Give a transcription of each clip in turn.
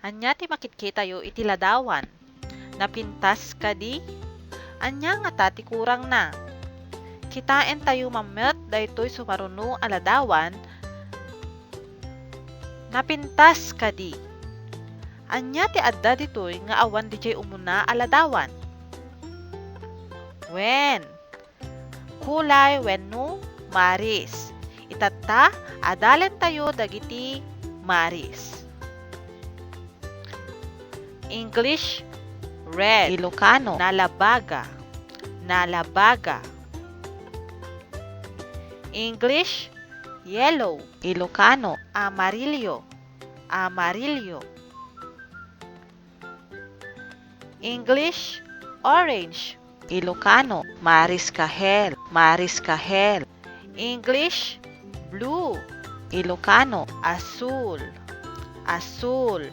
Anya ti makitkita yo iti ladawan. Napintas ka di? Anya nga ta ti kurang na. Kitain tayo mamet daytoy sumaruno a ladawan. Napintas ka di? Anya ti adda ditoy nga awan di jay umuna a ladawan. Wen. Kulay wenno maris. Itatta adalen tayo dagiti maris. English red. Ilocano nalabaga. Nalabaga. English yellow. Ilocano amarillo. Amarillo. English orange. Ilocano mariscahel. Mariscahel. English blue. Ilocano azul. Azul.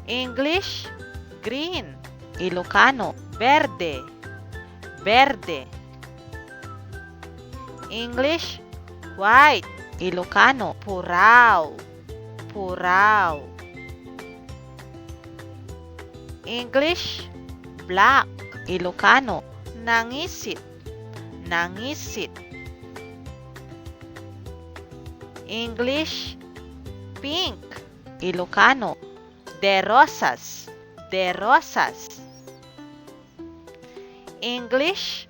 English green. Ilocano verde. Verde. English white. Ilocano purao. Purao. English black. Ilocano nangisit. Nangisit. English pink. Ilocano de rosas. De rosas. English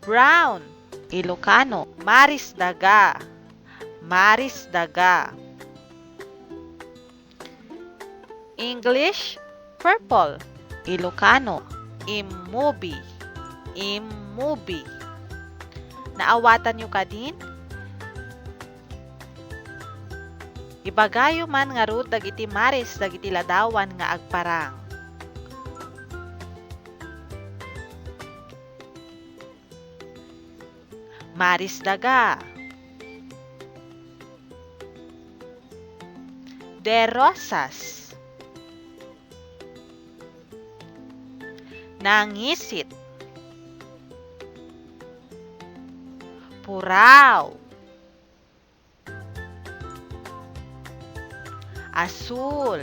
brown. Ilocano marisdaga. Marisdaga. English purple. Ilocano immubi. Immubi. Naawatan nyo ka din? Ibagayo man nga rod dagiti maris dagiti ladawan nga agparang. Maris daga. De rosas. Nangisit. Purao. Azul.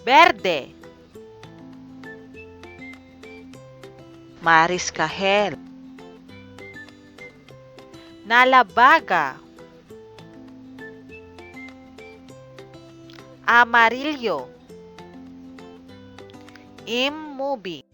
Verde. Mariscahel. Nalabaga. Amarillo. Immubi.